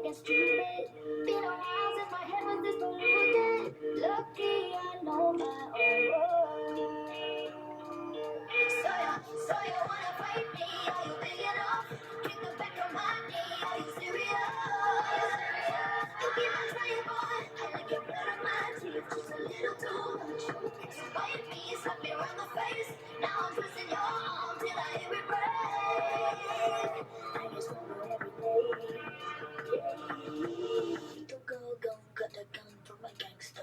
acting stupid. Been a while since my head was this polluted. Lucky I know my own worth. So you wanna fight me? Are you big enough? Kick the back of my knee. Are you serious? You keep on trying, boy. I like your blood on my teeth, just a little too much. So bite me, slap me around the face. Now I'm twisting your arm till I hear it break. I just want it every day. Little girl, got a gun from a gangster.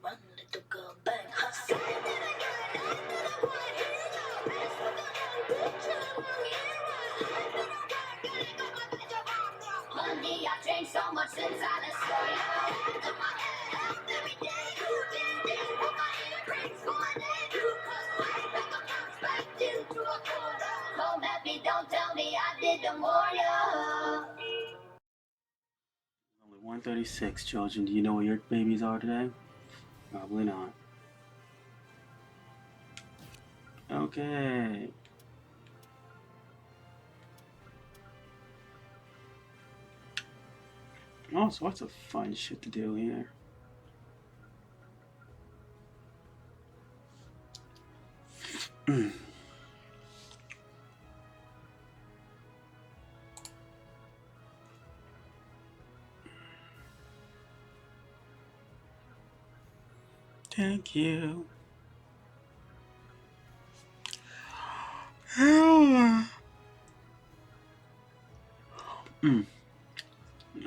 Run, little girl, bang, hustle. Money, I've changed so much since I left school. To my head every day. You did put my earrings for my neck. You cause my back accounts back into a corner. Don't at me, don't tell me I did the more, yeah. Only 1:36, children. Do you know where your babies are today? Probably not. Okay. All sorts of fun shit to do here. Thank you.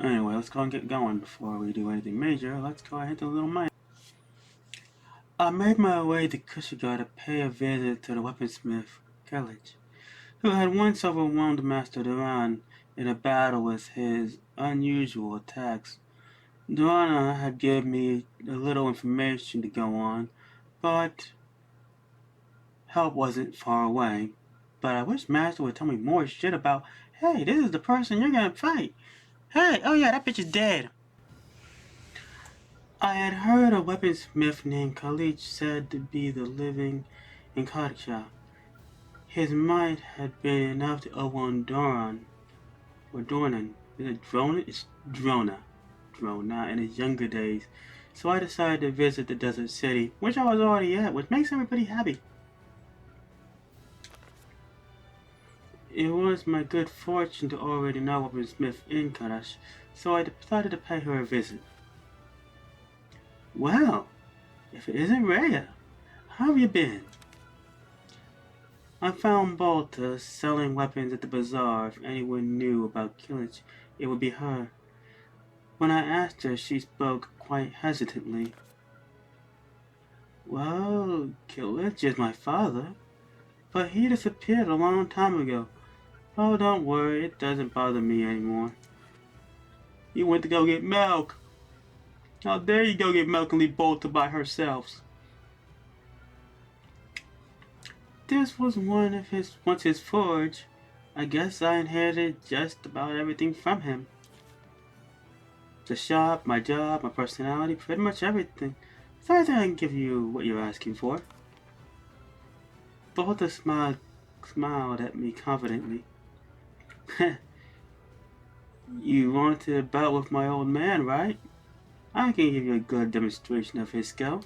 Anyway, let's go and get going before we do anything major. Let's go ahead to Little Mike. I made my way to Kushigar to pay a visit to the weaponsmith, Kellich, who had once overwhelmed Master Duran in a battle with his unusual attacks. Durana had given me a little information to go on, but help wasn't far away. But I wish Master would tell me more shit about, hey, this is the person you're gonna fight. Hey, oh yeah, that bitch is dead. I had heard a weaponsmith named Khalid said to be the living in Kadsha. His might had been enough to overwhelm Doran, or Dornan. Is it Drona? It's Drona. Drona in his younger days. So I decided to visit the desert city, which I was already at, which makes everybody happy. It was my good fortune to already know weaponsmith in Kadash, so I decided to pay her a visit. Well, if it isn't Rhea, how have you been? I found Balta selling weapons at the bazaar. If anyone knew about Killich, it would be her. When I asked her, she spoke quite hesitantly. Well, Killich is my father, but he disappeared a long time ago. Oh, don't worry, it doesn't bother me anymore. He went to go get milk. How dare you go get milk and leave Balta by herself? This was once his forge. I guess I inherited just about everything from him. The shop, my job, my personality, pretty much everything. So I think I can give you what you're asking for. Balta smiled at me confidently. You wanted a bout with my old man, right? I can give you a good demonstration of his skill.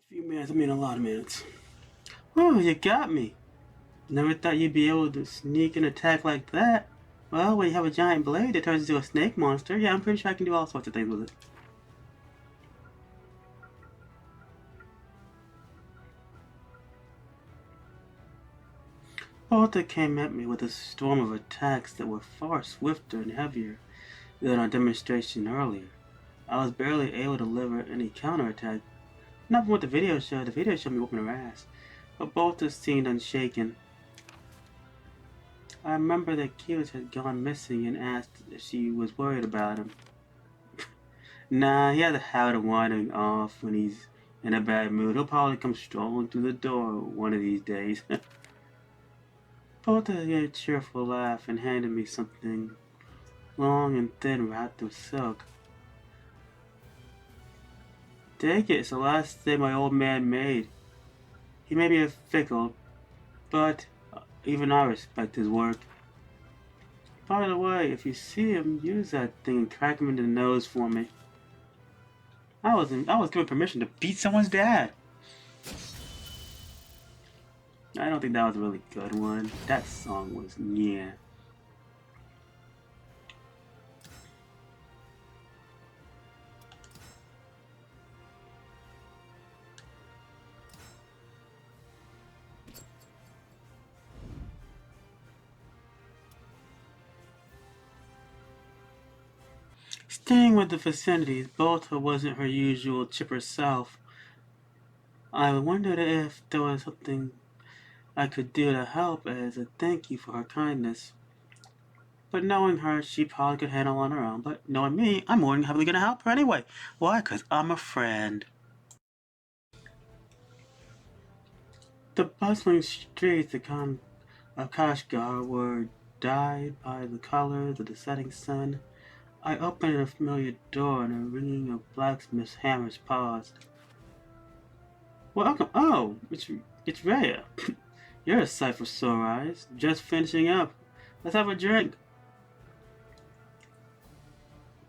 Few minutes, I mean a lot of minutes. Oh, you got me. Never thought you'd be able to sneak and attack like that. Well, when you have a giant blade that turns into a snake monster, yeah, I'm pretty sure I can do all sorts of things with it. Balta came at me with a storm of attacks that were far swifter and heavier than our demonstration earlier. I was barely able to deliver any counterattack. Not from what the video showed. The video showed me whooping her ass. But Balta seemed unshaken. I remember that Keyleth had gone missing and asked if she was worried about him. Nah, he has a habit of wandering off when he's in a bad mood. He'll probably come strolling through the door one of these days. Balta gave a cheerful laugh and handed me something long and thin wrapped in silk. Take it, it's the last thing my old man made. He may be a fickle, but even I respect his work. By the way, if you see him, use that thing and crack him in the nose for me. I was given permission to beat someone's dad. I don't think that was a really good one. That song was yeah. Staying with the vicinities, Balta wasn't her usual chipper self. I wondered if there was something I could do to help as a thank you for her kindness. But knowing her, she probably could handle on her own. But knowing me, I'm more than happily gonna help her anyway. Why? 'Cause I'm a friend. The bustling streets of Kashgar were dyed by the colors of the setting sun. I opened a familiar door and a ringing of blacksmith's hammers paused. Welcome. Oh, it's Rhea. You're a sight for sore eyes. Just finishing up. Let's have a drink.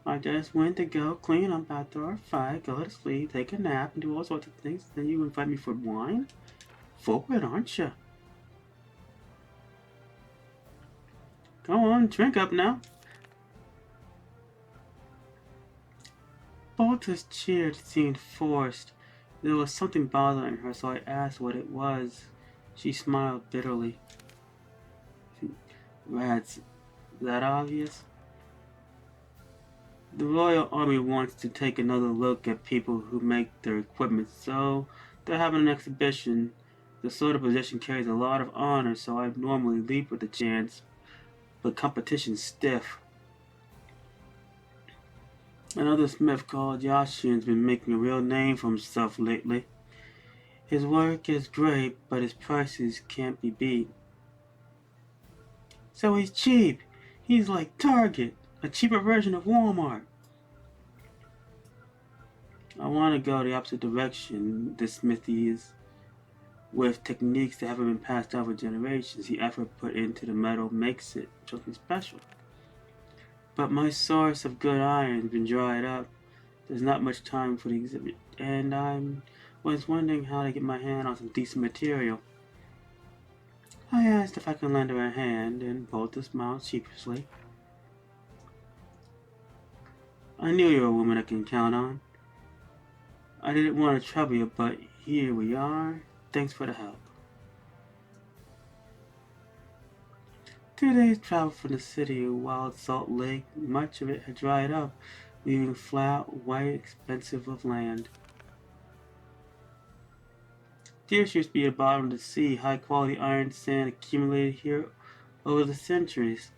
I just went to go clean up after our fight, go to sleep, take a nap, and do all sorts of things. Then you invite me for wine? Forward, aren't you? Go on, drink up now. Balta's cheer seemed forced. There was something bothering her, so I asked what it was. She smiled bitterly. Rats, that obvious? The Royal Army wants to take another look at people who make their equipment, so they're having an exhibition. The sort of position carries a lot of honor, so I normally leap with the chance, but competition's stiff. Another smith called Yashin's been making a real name for himself lately. His work is great, but his prices can't be beat. So he's cheap. He's like Target, a cheaper version of Walmart. I want to go the opposite direction. This smithy is with techniques that haven't been passed down for generations. The effort put into the metal makes it something special. But my source of good iron has been dried up. There's not much time for the exhibit, and I was wondering how to get my hand on some decent material. I asked if I could lend her a hand, and Balta smiled sheepishly. I knew you were a woman I can count on. I didn't want to trouble you, but here we are. Thanks for the help. 2 days travel from the city of Wild Salt Lake. Much of it had dried up, leaving flat, white, expanse of land. Deer used to be at the bottom of the sea. High quality iron sand accumulated here over the centuries.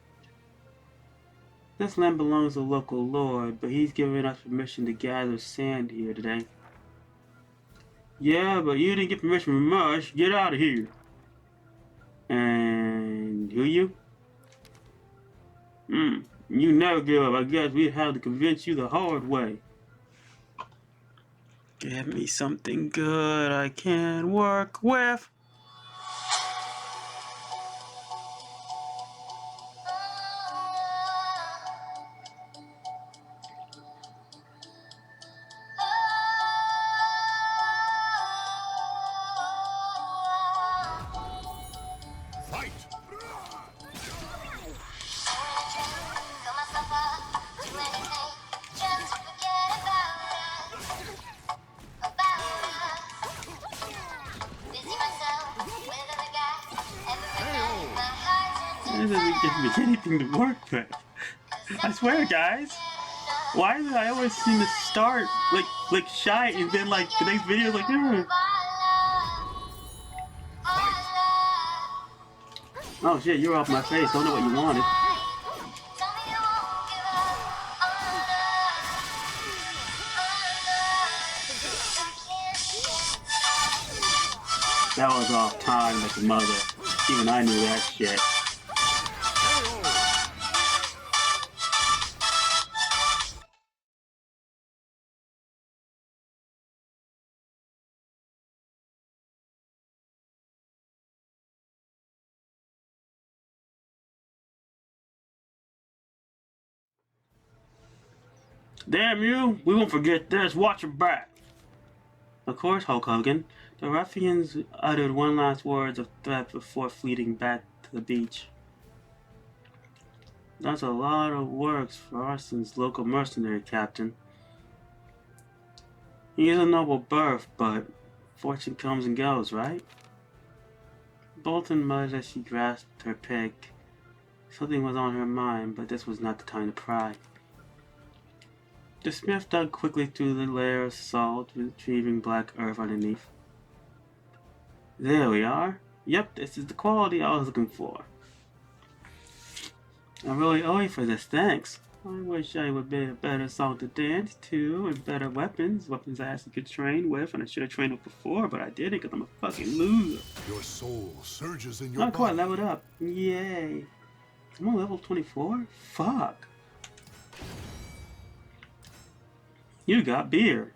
This land belongs to the local lord, but he's given us permission to gather sand here today. Yeah, but you didn't get permission from us. Get out of here. And who you? You never give up. I guess we have to convince you the hard way. Give me something good I can work with. This doesn't give me anything to work with. I swear, guys. Why do I always seem to start like shy and then like the next video is like, oh shit, you're off my face. Don't know what you wanted. That was off time like a mother. Even I knew that shit. Damn you! We won't forget this. Watch your back. Of course, Hulk Hogan. The ruffians uttered one last word of threat before fleeing back to the beach. That's a lot of work for Arson's local mercenary captain. He is a noble birth, but fortune comes and goes, right? Bolton muttered as she grasped her pick. Something was on her mind, but this was not the time to pry. The smith dug quickly through the layer of salt, retrieving black earth underneath. There we are. Yep, this is the quality I was looking for. I really owe you for this, thanks. I wish I would be a better song to dance to and better weapons. Weapons I actually could train with, and I should have trained with before, but I didn't because I'm a fucking loser. Your soul surges in your Not quite body. leveled up. Yay. I'm on level 24? Fuck. You got beer.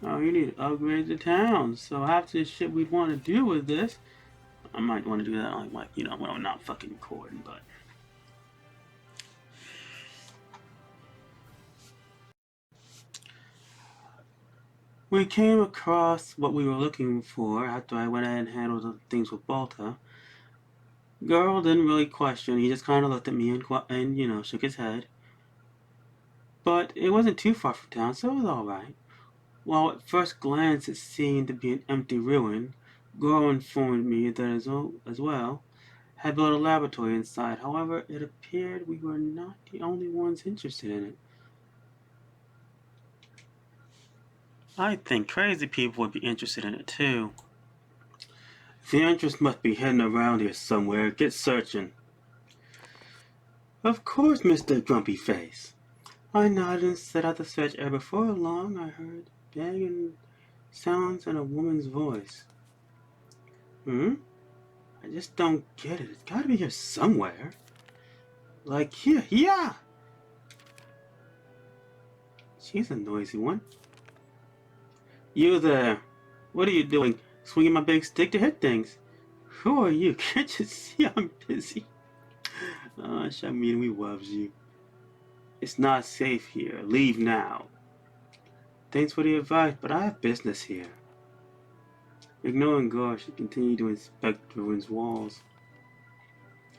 Oh, you need to upgrade the town. So after the shit we want to do with this, I might want to do that like when I'm not fucking recording, but. We came across what we were looking for after I went ahead and handled the things with Balta. Girl didn't really question. He just kind of looked at me and shook his head. But it wasn't too far from town, so it was alright. While at first glance it seemed to be an empty ruin, Goro informed me that as well had built a laboratory inside. However, it appeared we were not the only ones interested in it. I think crazy people would be interested in it too. The interest must be hidden around here somewhere. Get searching. Of course, Mr. Grumpy Face. I nodded and set out to search, and before long I heard banging sounds and a woman's voice. I just don't get it. It's gotta be here somewhere. Like here, yeah! She's a noisy one. You there. What are you doing? Swinging my big stick to hit things. Who are you? Can't you see I'm busy? Shamini loves you. It's not safe here. Leave now. Thanks for the advice, but I have business here. Ignoring Gar, she continued to inspect the ruin's walls.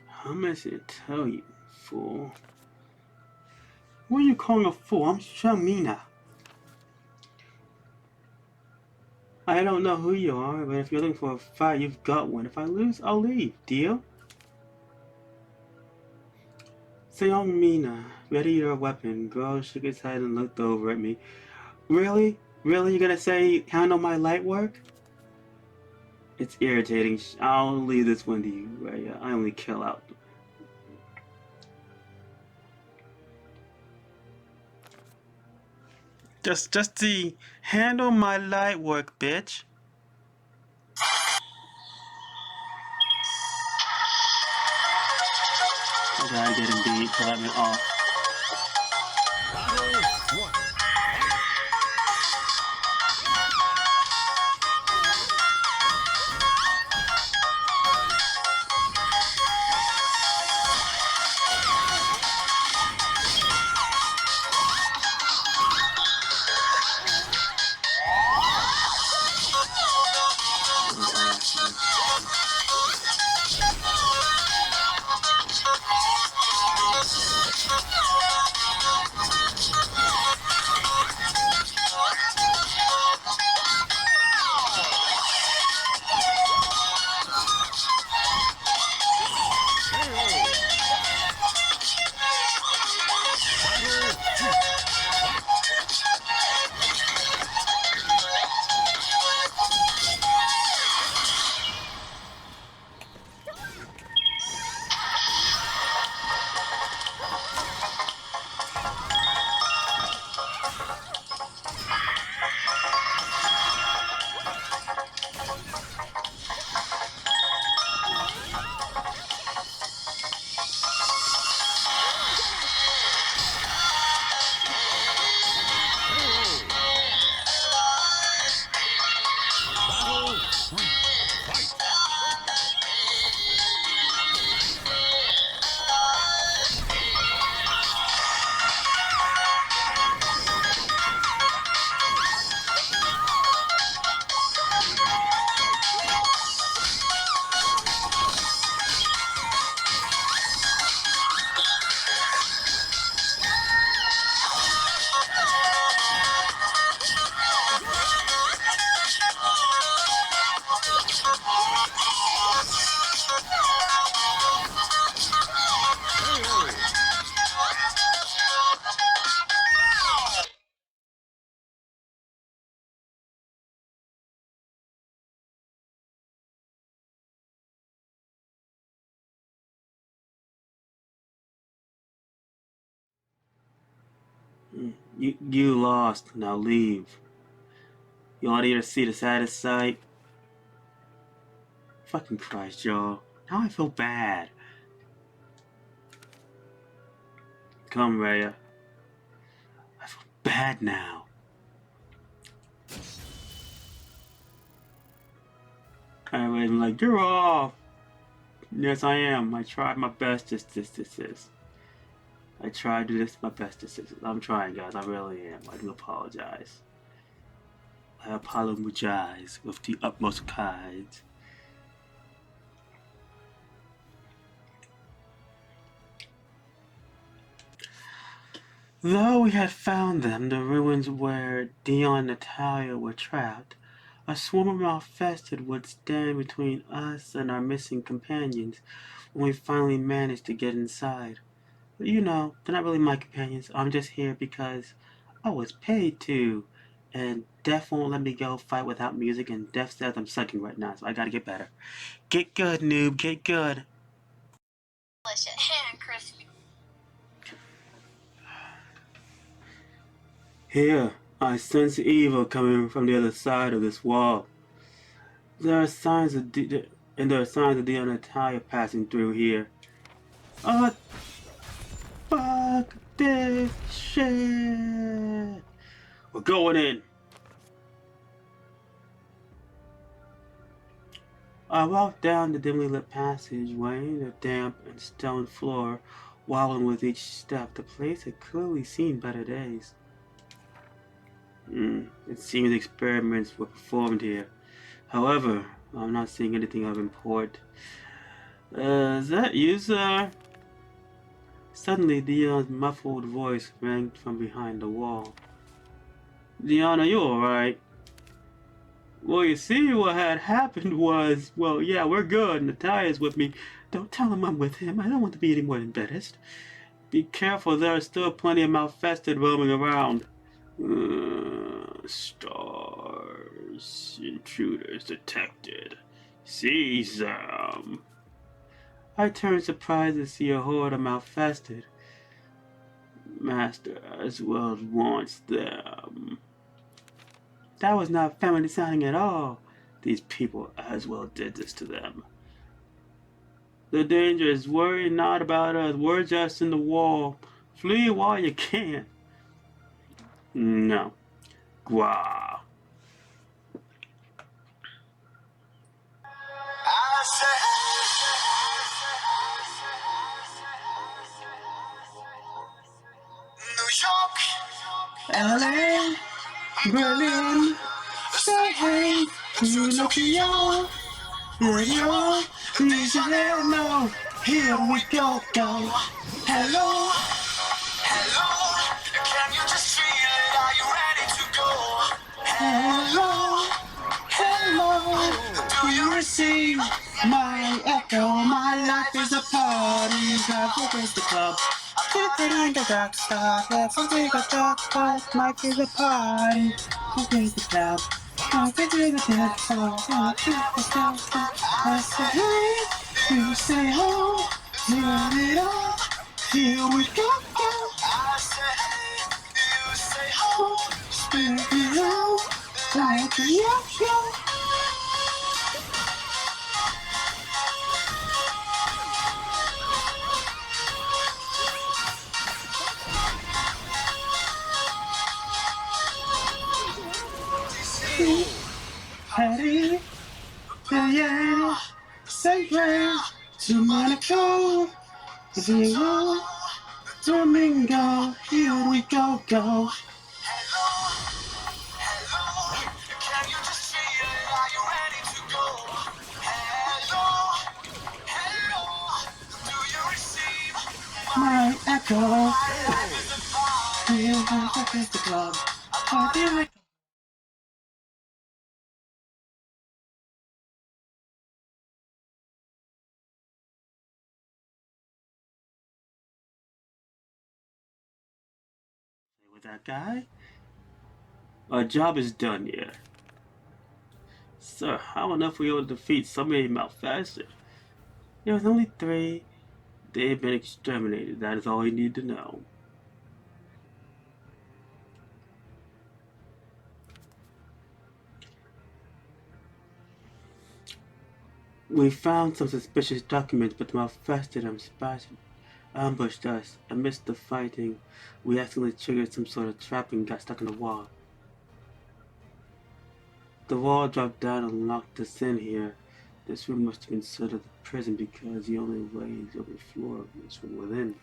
How much did it tell you, fool? What are you calling a fool? I'm Shamina. I don't know who you are, but if you're looking for a fight, you've got one. If I lose, I'll leave. Deal? Sayong Mina, ready your weapon. Girl shook his head and looked over at me. Really? Really? You gonna say handle my light work? It's irritating. I'll leave this one to you, Raya. I only kill out. Just the handle my light work, bitch. I gotta get him beat to let me off. Battle 1. You lost. Now leave. You want to see the saddest sight? Fucking Christ, y'all. Now I feel bad. Come, Raya. I feel bad now. I'm like, you're off. Yes, I am. I tried my best. This. I tried to do this my best. This. I'm trying, guys. I really am. I do apologize. I apologize with the utmost kind. Though we had found them, the ruins where Dion and Natalia were trapped, a swarm of Malfested would stand between us and our missing companions when we finally managed to get inside. But you know, they're not really my companions. I'm just here because I was paid to. And Death won't let me go fight without music, and Death says I'm sucking right now, so I gotta get better. Get good, noob, get good. Here, I sense evil coming from the other side of this wall. There are signs of Dion and Natalia passing through here. Oh, fuck this shit! We're going in. I walked down the dimly lit passageway, the damp and stone floor, wobbling with each step. The place had clearly seen better days. It seems experiments were performed here. However, I'm not seeing anything of import. Is that you, sir? Suddenly, Dion's muffled voice rang from behind the wall. Dion, are you alright? Well, you see, what had happened was, well, yeah, we're good. Natalia's with me. Don't tell him I'm with him. I don't want to be any more embarrassed. Be careful, there are still plenty of Malfested roaming around. Stars. Intruders detected. Seize them. I turned surprised to see a horde of Malfested. Master as well wants them. That was not feminine sounding at all. These people as well did this to them. The danger is worry not about us. We're just in the wall. Flee while you can. No. Gua. LA, Berlin, say hey to Nokia, radio, please let know. Here we go. Hello, can you just feel it? Are you ready to go? Hello, do you receive my echo? My life is a party, God, where's the club? Sitting the dark star, let's take a dark spot. Life is a party, where's the club? I'm thinking the dead song, I say hey, you say ho, turn it on, here we go. I say hey, you say ho, spin it out, like a yo-yo. Patty, Diana, St. Clair, to Monaco, Zero, Domingo, here we go. Hello, can you just feel it? Are you ready to go? Hello, do you receive my echo? Here is the club, party like with that guy. Our job is done here. Sir, how on earth were you able to defeat so many Malfested? There was only 3. They've been exterminated. That is all you need to know. We found some suspicious documents, but the Malfested ambushed us. Amidst the fighting, we accidentally triggered some sort of trap and got stuck in the wall. The wall dropped down and locked us in here. This room must have been sort of the prison because the only way is over the floor is from within.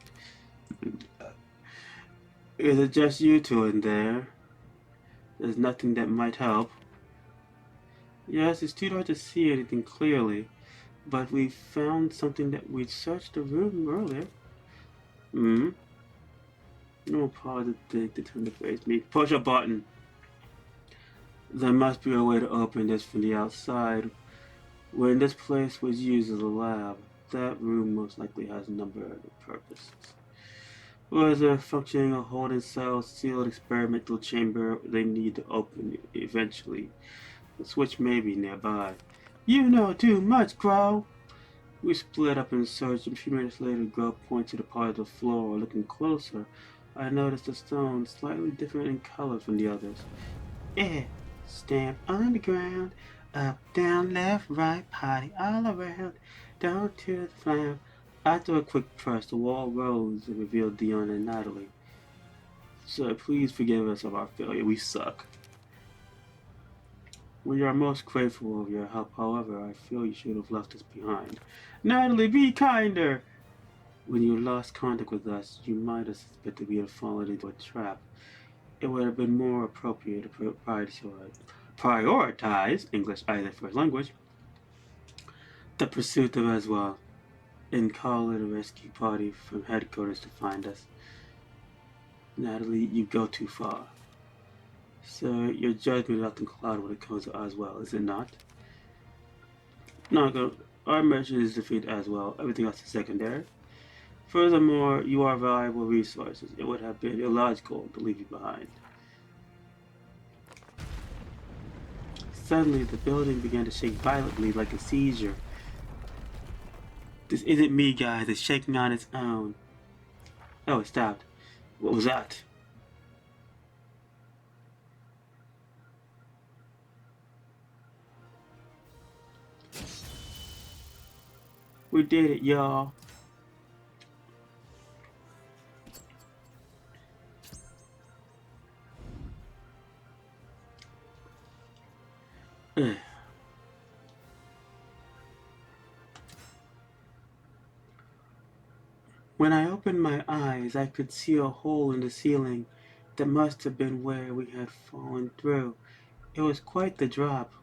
Is it just you two in there? There's nothing that might help. Yes, it's too dark to see anything clearly, but we found something that we'd searched the room earlier. No pause to turn to face me. Push a button. There must be a way to open this from the outside. When this place was used as a lab, that room most likely has a number of purposes. Whether a functioning or holding cell, sealed experimental chamber they need to open eventually. The switch may be nearby. You know too much, Crow! We split up and searched, and a few minutes later Crow pointed to the part of the floor. Looking closer, I noticed the stone slightly different in color from the others. Stamp on the ground, up, down, left, right, party all around, down to the flam. After a quick press, the wall rose and revealed Dion and Natalie. So please forgive us of our failure. We suck. We are most grateful of your help. However, I feel you should have left us behind. Natalie, be kinder! When you lost contact with us, you might have suspected we had fallen into a trap. It would have been more appropriate to prioritize English as a first language, the pursuit of Aswell, and call it a rescue party from headquarters to find us. Natalie, you go too far. Sir, your judgment is often clouded when it comes to Aswell, is it not? No, our mission is to defeat Aswell. Everything else is secondary. Furthermore, you are valuable resources. It would have been illogical to leave you behind. Suddenly, the building began to shake violently like a seizure. This isn't me, guys. It's shaking on its own. Oh, it stopped. What was that? We did it, y'all. When I opened my eyes, I could see a hole in the ceiling that must have been where we had fallen through. It was quite the drop.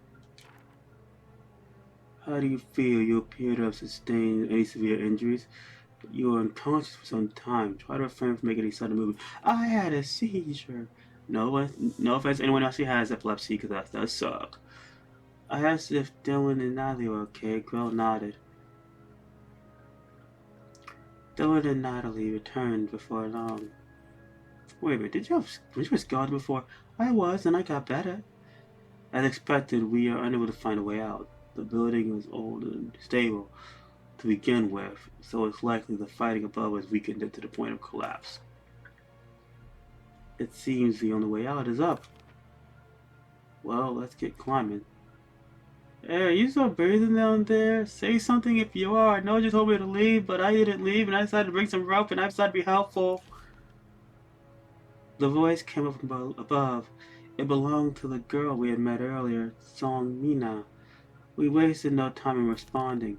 How do you feel? You appear to have sustained any severe injuries, but you were unconscious for some time. Try to refrain from making any sudden movement. I had a seizure. No offense to anyone else who has epilepsy, because that does suck. I asked if Dylan and Natalie were okay. Grell nodded. Dylan and Natalie returned before long. Wait a minute, were you scarred before? I was, and I got better. As expected, we are unable to find a way out. The building was old and stable to begin with, so it's likely the fighting above has weakened it to the point of collapse. It seems the only way out is up. Well, let's get climbing. Hey, are you still breathing down there? Say something if you are. I know you told me to leave, but I didn't leave, and I decided to bring some rope, and I decided to be helpful. The voice came up from above. It belonged to the girl we had met earlier, Song Mina. We wasted no time in responding.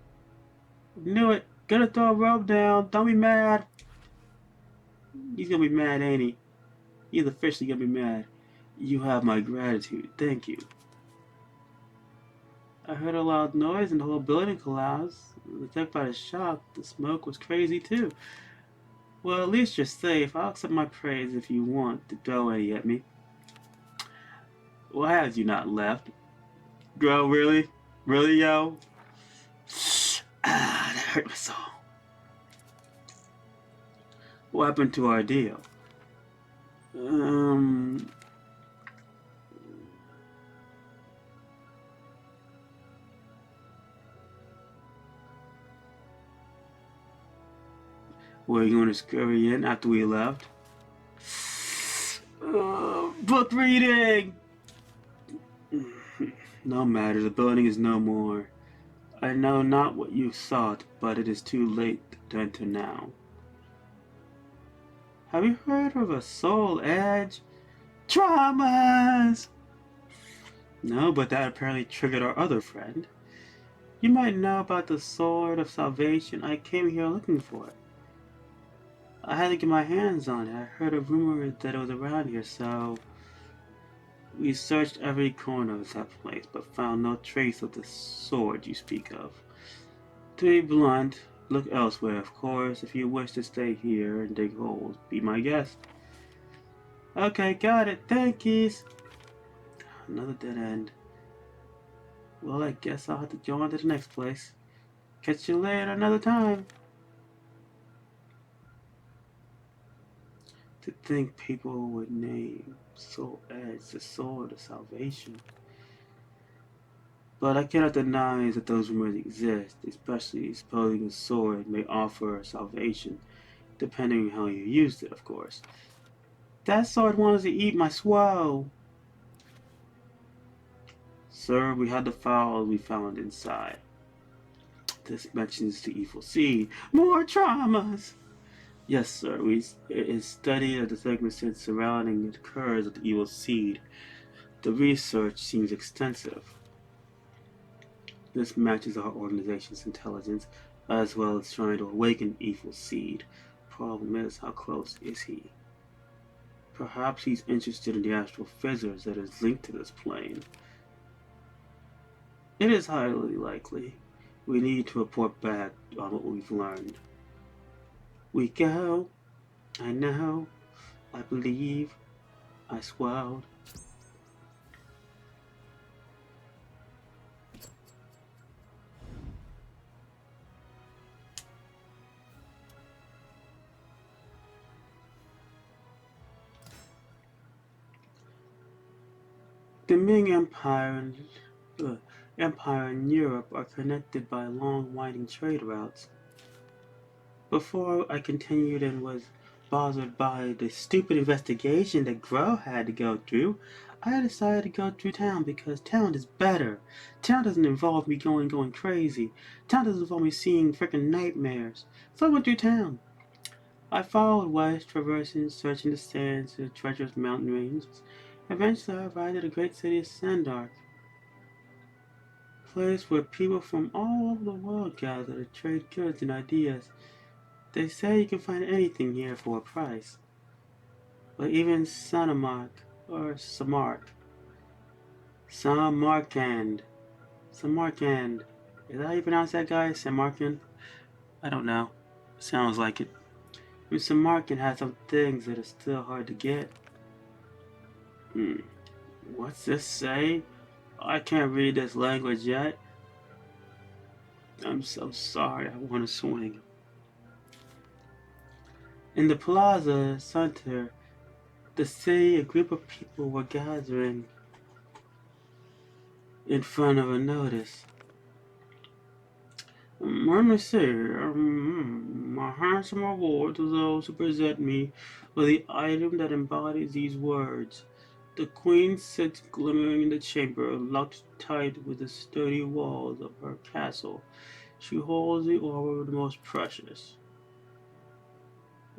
Knew it. Gonna throw a rope down. Don't be mad. He's gonna be mad, ain't he? He's officially gonna be mad. You have my gratitude. Thank you. I heard a loud noise and the whole building collapsed. Attacked by the shock, the smoke was crazy too. Well, at least you're safe. I'll accept my praise if you want to throw any at me. Why have you not left? Bro, really? Really, yo? That hurt my soul. What happened to our deal? Were you going to scurry in after we left? Book reading! No matter, the building is no more. I know not what you sought, but it is too late to enter now. Have you heard of a soul edge? Traumas! No, but that apparently triggered our other friend. You might know about the Sword of Salvation. I came here looking for it. I had to get my hands on it. I heard a rumor that it was around here, so we searched every corner of that place, but found no trace of the sword you speak of. To be blunt, look elsewhere, of course. If you wish to stay here and dig holes, be my guest. Okay, got it. Thank yous. Another dead end. Well, I guess I'll have to go on to the next place. Catch you later another time. To think people would name Soul Edge the Sword of Salvation. But I cannot deny that those rumors exist, especially supposing a sword may offer salvation, depending on how you used it, of course. That sword wanted to eat my swole. Sir, we had the file we found inside. This mentions the evil seed. More traumas! Yes, sir, it is study of the circumstances surrounding the curse of the evil seed. The research seems extensive. This matches our organization's intelligence, as well as trying to awaken evil seed. Problem is, how close is he? Perhaps he's interested in the astral physics that is linked to this plane. It is highly likely. We need to report back on what we've learned. We go. I know. I believe. I swallowed. The Ming Empire and Europe are connected by long, winding trade routes. Before I continued and was bothered by the stupid investigation that Grow had to go through, I decided to go through town because town is better. Town doesn't involve me going crazy. Town doesn't involve me seeing freaking nightmares. So I went through town. I followed west, traversing, searching the sands of the treacherous mountain ranges. Eventually, I arrived at the great city of Sandark, a place where people from all over the world gather to trade goods and ideas. They say you can find anything here for a price. But even Samarkand, Samarkand. Is that how you pronounce that, guy? Samarkand? I don't know. Sounds like it. Samarkand has some things that are still hard to get. What's this say? I can't read this language yet. I'm so sorry, I want to swing. In the plaza center, the city, a group of people were gathering in front of a notice. Let me see. My handsome reward to those who present me with the item that embodies these words. The queen sits glimmering in the chamber, locked tight with the sturdy walls of her castle. She holds the orb of the most precious.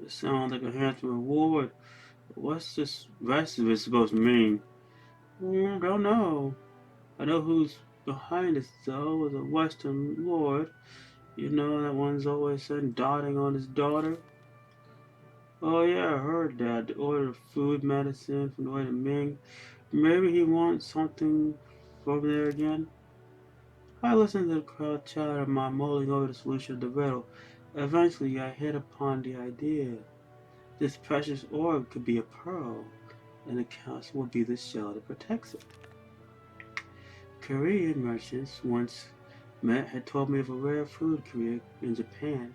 It sounds like a handsome reward. What's this rest of it supposed to mean? Don't know. I know who's behind it, though, is a Western lord. You know, that one's always seen dotting on his daughter. Oh yeah, I heard that. They ordered food, medicine from the way to Ming. Maybe he wants something from there again. I listened to the crowd chatter, my mulling over the solution of the riddle. Eventually, I hit upon the idea. This precious orb could be a pearl, and the castle will be the shell that protects it. Korean merchants once met had told me of a rare food created in Japan,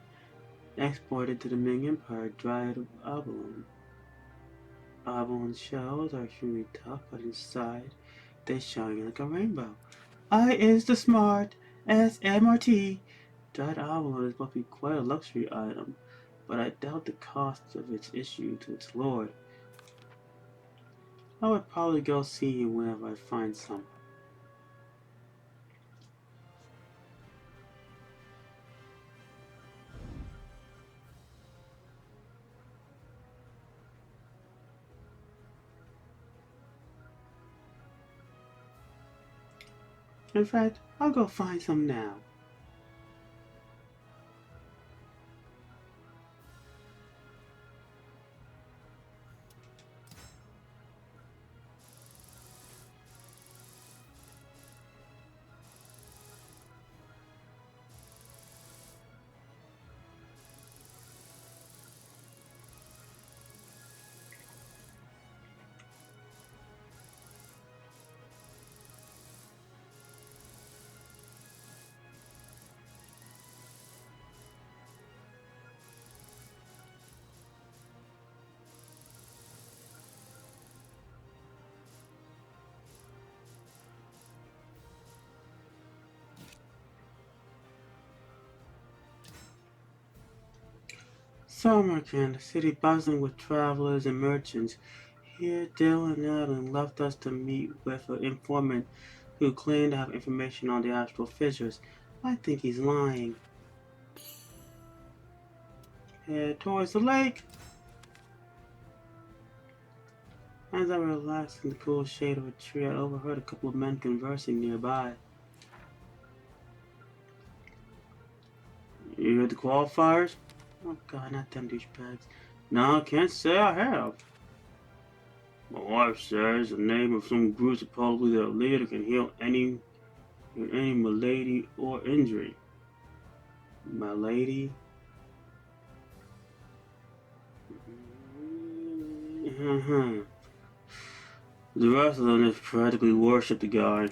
exported to the Ming Empire, dried abalone. Abalone shells are extremely tough, but inside they shine like a rainbow. I is the smart SMRT. Dried abalone is must be quite a luxury item, but I doubt the cost of its issue to its lord. I would probably go see him whenever I find some. In fact, I'll go find some now. Samarkand, a city buzzing with travelers and merchants. Here, Dale and Ellen left us to meet with an informant who claimed to have information on the astral fissures. I think he's lying. Head towards the lake. As I relaxed in the cool shade of a tree, I overheard a couple of men conversing nearby. You heard the qualifiers? Oh god, not them douchebags. No, can't say I have. My wife says the name of some group supposedly their leader can heal any malady or injury. Malady? The rest of them just practically worship the guy.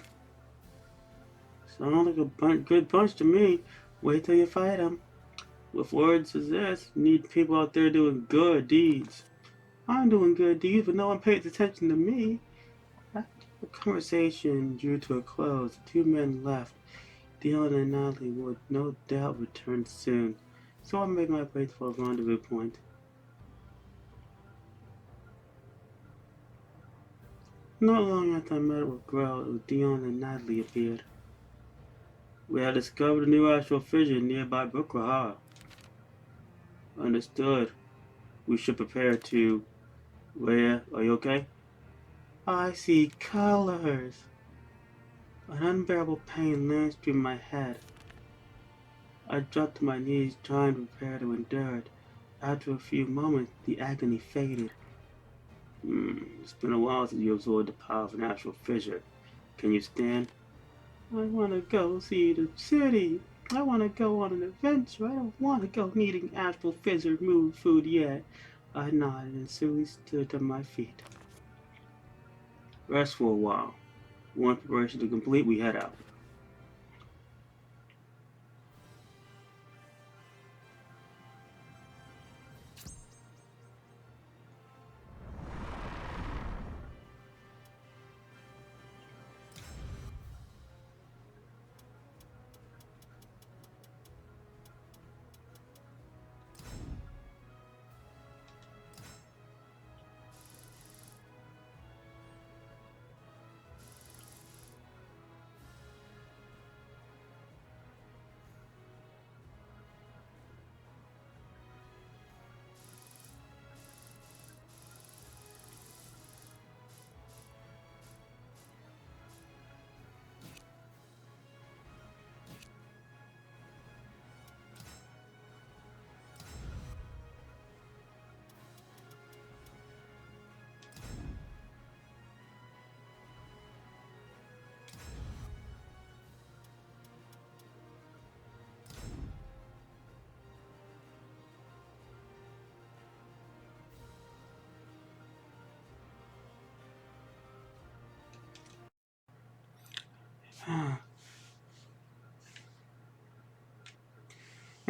Sounds like a good bunch to me. Wait till you fight him. With words as this, you need people out there doing good deeds. I'm doing good deeds, but no one pays attention to me. After the conversation drew to a close, the two men left. Dylan and Natalie would no doubt return soon, so I made my way to a rendezvous point. Not long after I met with Grell, Dion and Natalie appeared. We had discovered a new astral fissure nearby Bukrahar. Understood. We should prepare to... Rhea, are you okay? I see colors. An unbearable pain lanced through my head. I dropped to my knees trying to prepare to endure it. After a few moments, the agony faded. It's been a while since you absorbed the power of an astral fissure. Can you stand? I want to go see the city. I want to go on an adventure. I don't want to go needing astral fissure food yet. I nodded and slowly stood to my feet. Rest for a while. One preparation to complete, we head out.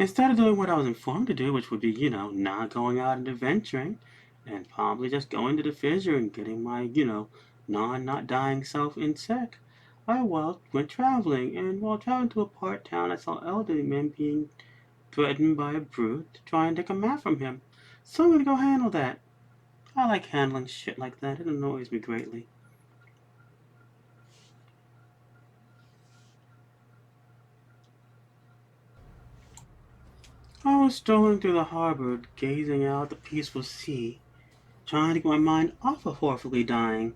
Instead of doing what I was informed to do, which would be, not going out and adventuring, and probably just going to the fissure and getting my, not dying self in check, I went traveling, and while traveling to a part town, I saw elderly men being threatened by a brute to try and take a map from him. So I'm gonna go handle that. I like handling shit like that. It annoys me greatly. I was strolling through the harbor, gazing out the peaceful sea, trying to get my mind off of Horfully dying.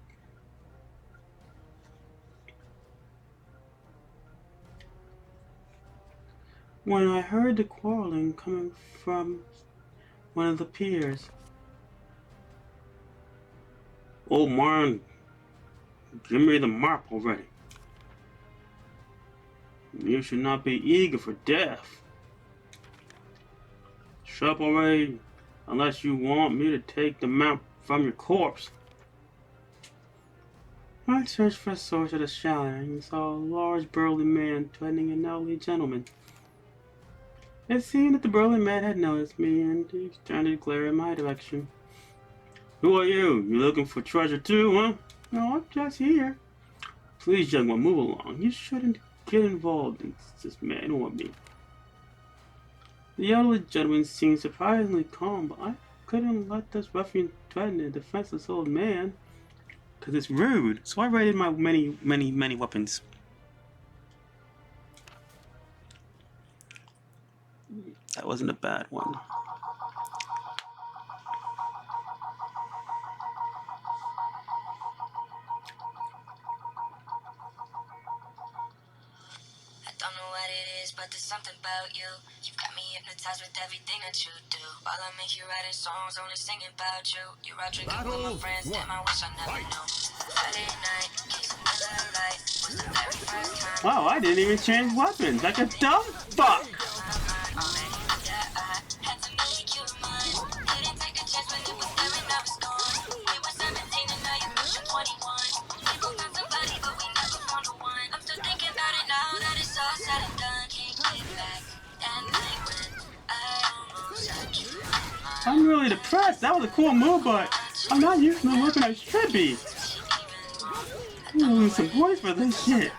when I heard the quarreling coming from one of the piers. "Oh man, give me the map already. You should not be eager for death. Shut up already, unless you want me to take the map from your corpse." I searched for the source of the shouting and saw a large burly man threatening an elderly gentleman. It seemed that the burly man had noticed me, and he turned to glare in my direction. "Who are you? You looking for treasure too, huh?" "No, I'm just here." "Please, young one, move along. You shouldn't get involved in this man or me." The elderly gentleman seemed surprisingly calm, but I couldn't let this ruffian threaten a defenseless old man, because it's rude. So I raided my many weapons. That wasn't a bad one. I don't know what it is, but there's something about you. You got me hypnotized with everything that you do. While I'm in here writing songs, only singing about you. You're out drinking with my Battle friends, one. damn, I wish I never Fight. knew. Friday night, kissing under the light, was the very first time. Wow, I didn't even change weapons. Like a dumb fuck. I'm really depressed. That was a cool move, but I'm not using the weapon I should be. I'm gonna lose some points for this shit.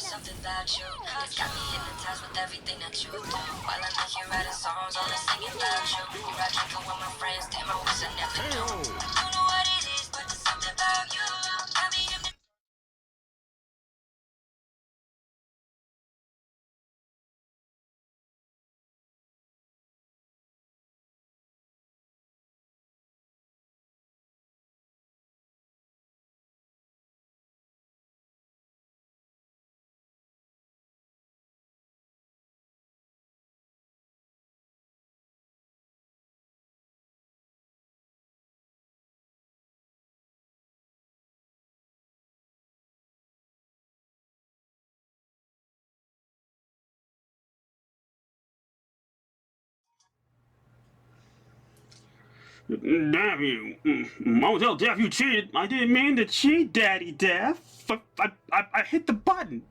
Something about you, it's got me hypnotized with everything that you do. While I'm in here writing songs, only singing about you. You're out drinking with my friends, damn, I wish I never knew. I don't know what it is, but there's something about you. Got me hypnotized. Damn you. Motel Death, you cheated. I didn't mean to cheat, Daddy Death. I hit the button.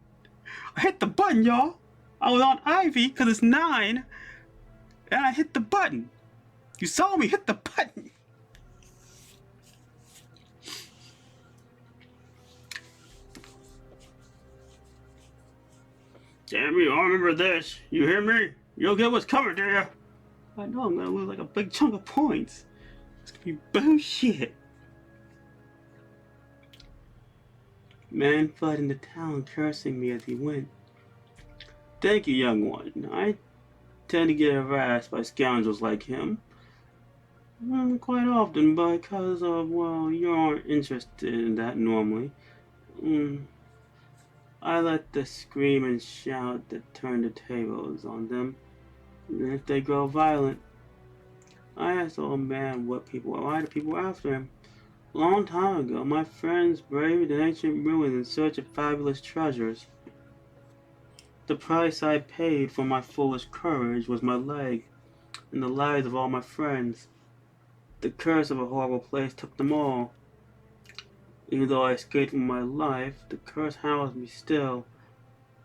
I hit the button, y'all. I was on Ivy because it's 9, and I hit the button. You saw me hit the button. Damn you, I remember this. You hear me? You'll get what's coming to you. I know I'm gonna lose like a big chunk of points. It's gonna be bullshit. Man fled into town cursing me as he went. Thank you, young one. I tend to get harassed by scoundrels like him. Quite often because of, well, you aren't interested in that normally. I let the scream and shout that turn the tables on them. And if they grow violent, I asked the old man why the people were after him. A long time ago, my friends braved an ancient ruin in search of fabulous treasures. The price I paid for my foolish courage was my leg, and the lives of all my friends. The curse of a horrible place took them all. Even though I escaped from my life, the curse haunts me still.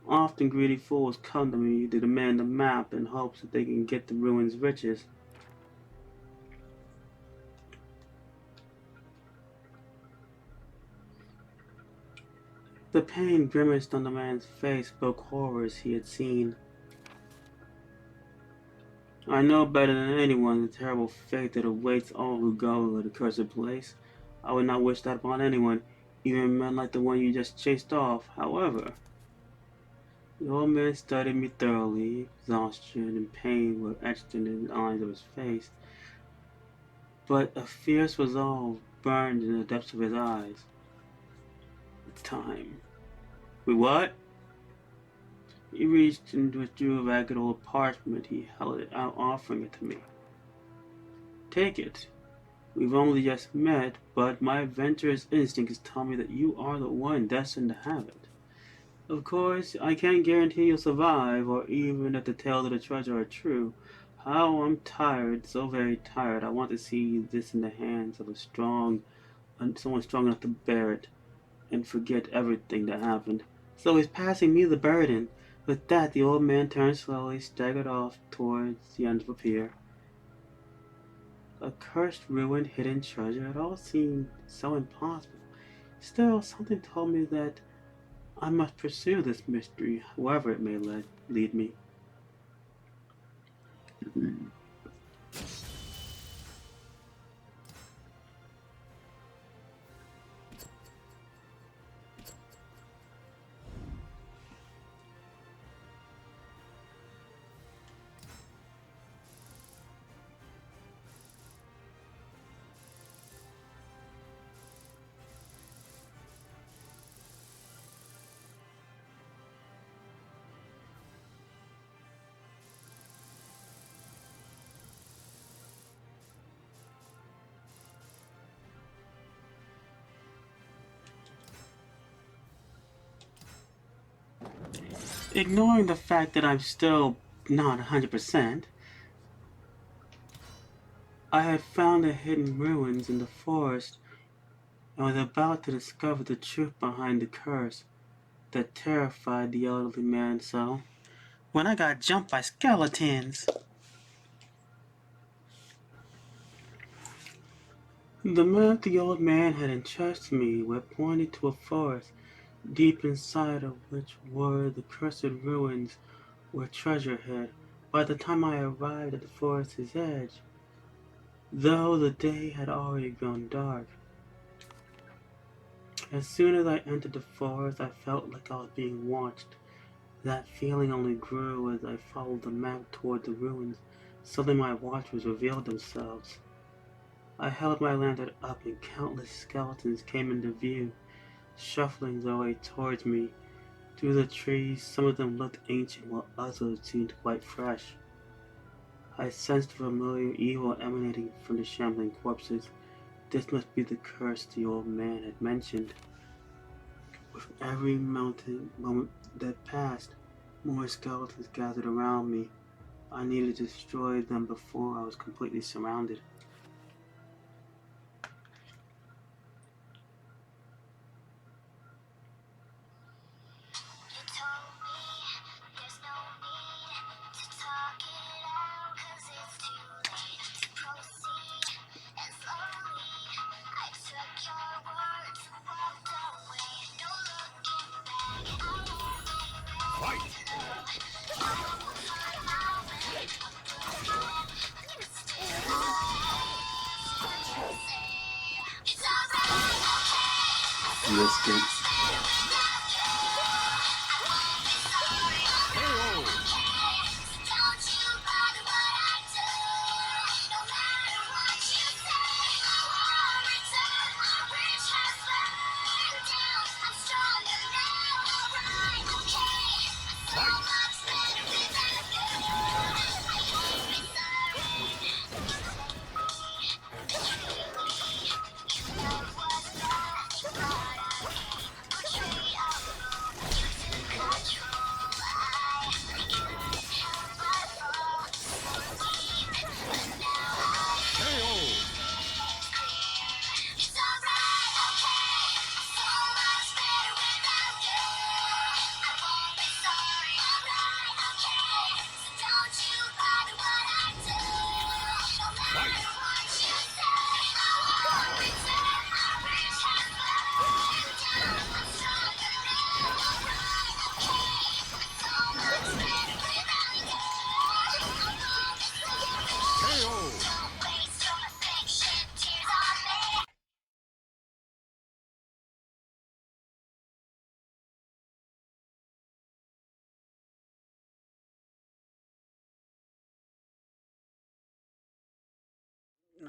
Often greedy fools come to me to demand a map in hopes that they can get the ruin's riches. The pain grimaced on the man's face spoke horrors he had seen. I know better than anyone the terrible fate that awaits all who go to the cursed place. I would not wish that upon anyone, even men like the one you just chased off. However, the old man studied me thoroughly. Exhaustion and pain were etched in the lines of his face, but a fierce resolve burned in the depths of his eyes. It's time. Wait, what? He reached and withdrew a ragged old parchment. He held it out, offering it to me. Take it. We've only just met, but my adventurous instincts tell me that you are the one destined to have it. Of course, I can't guarantee you'll survive, or even that the tales of the treasure are true. How I'm tired, so very tired. I want to see this in the hands of someone strong enough to bear it, and forget everything that happened. So he's passing me the burden. With that, the old man turned slowly, staggered off towards the end of the pier. A cursed ruin, hidden treasure, it all seemed so impossible. Still, something told me that I must pursue this mystery, wherever it may lead me. Ignoring the fact that I'm still not 100%, I had found the hidden ruins in the forest and was about to discover the truth behind the curse that terrified the elderly man so, when I got jumped by skeletons. The map the old man had entrusted me with pointed to a forest, deep inside of which were the cursed ruins where treasure hid. By the time I arrived at the forest's edge, though the day had already grown dark, as soon as I entered the forest, I felt like I was being watched. That feeling only grew as I followed the map toward the ruins. Suddenly my watchers revealed themselves. I held my lantern up and countless skeletons came into view, shuffling their way towards me. Through the trees, some of them looked ancient while others seemed quite fresh. I sensed familiar evil emanating from the shambling corpses. This must be the curse the old man had mentioned. With every moment that passed, more skeletons gathered around me. I needed to destroy them before I was completely surrounded. Biscuits.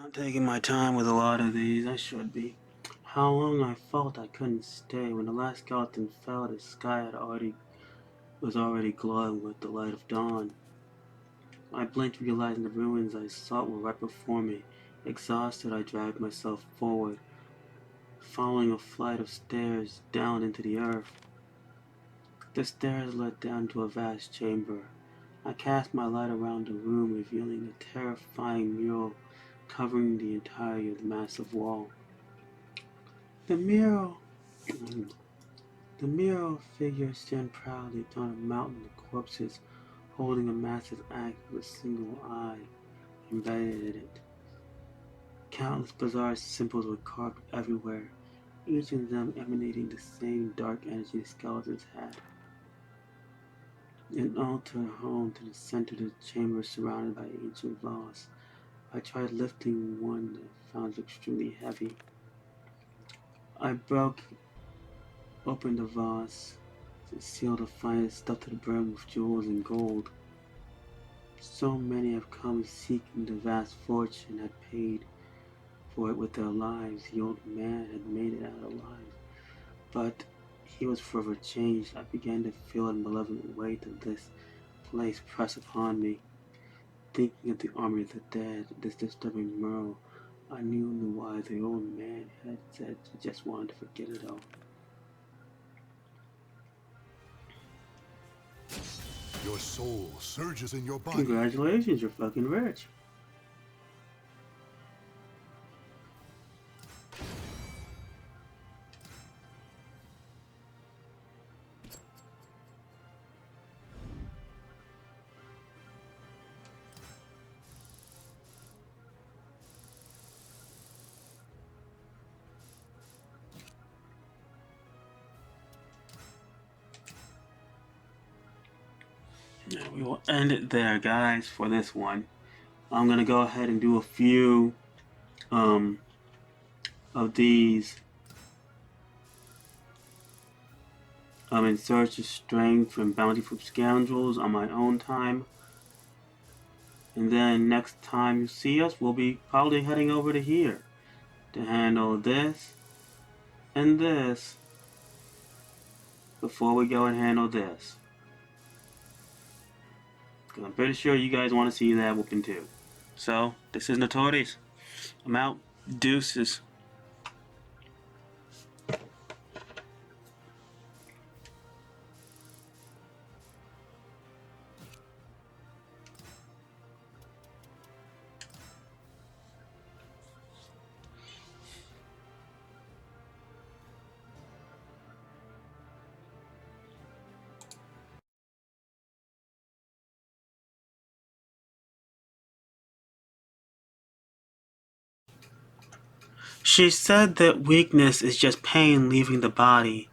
I'm taking my time with a lot of these. I should be. How long I felt I couldn't stay. When the last skeleton fell, the sky was already glowing with the light of dawn. I blinked, realizing the ruins I sought were right before me. Exhausted, I dragged myself forward, following a flight of stairs down into the earth. The stairs led down to a vast chamber. I cast my light around the room, revealing a terrifying mural covering the entirety of the massive wall. The mural figures stand proudly on a mountain of corpses, holding a massive axe with a single eye embedded in it. Countless bizarre symbols were carved everywhere, each of them emanating the same dark energy the skeletons had. An altar home to the center of the chamber surrounded by ancient vases. I tried lifting one that I found extremely heavy. I broke open the vase to seal the finest stuff to the brim with jewels and gold. So many have come seeking the vast fortune had paid for it with their lives. The old man had made it out alive, but he was forever changed. I began to feel the malevolent weight of this place press upon me. Thinking of the army of the dead, this disturbing mural, I knew why the old man had said he just wanted to forget it all. Your soul surges in your body. Congratulations, you're fucking rich. Yeah, we will end it there, guys, for this one. I'm gonna go ahead and do a few of these in search of strength and bounty from scoundrels on my own time. And then next time you see us, we'll be probably heading over to here to handle this and this before we go and handle this. I'm pretty sure you guys want to see that whooping too. So, this is Notorious. I'm out. Deuces. She said that weakness is just pain leaving the body,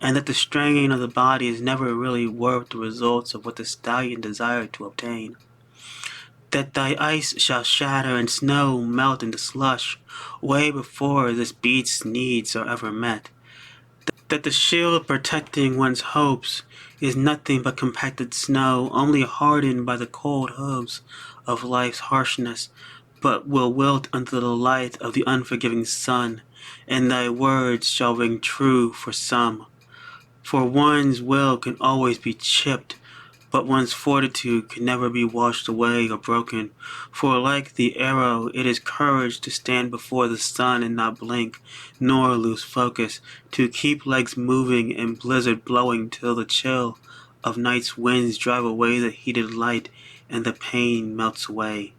and that the straining of the body is never really worth the results of what the stallion desired to obtain. That thy ice shall shatter and snow melt into slush, way before this beast's needs are ever met. That the shield protecting one's hopes is nothing but compacted snow, only hardened by the cold hooves of life's harshness, but will wilt under the light of the unforgiving sun, and thy words shall ring true for some. For one's will can always be chipped, but one's fortitude can never be washed away or broken. For like the arrow, it is courage to stand before the sun and not blink, nor lose focus, to keep legs moving and blizzard blowing till the chill of night's winds drive away the heated light and the pain melts away.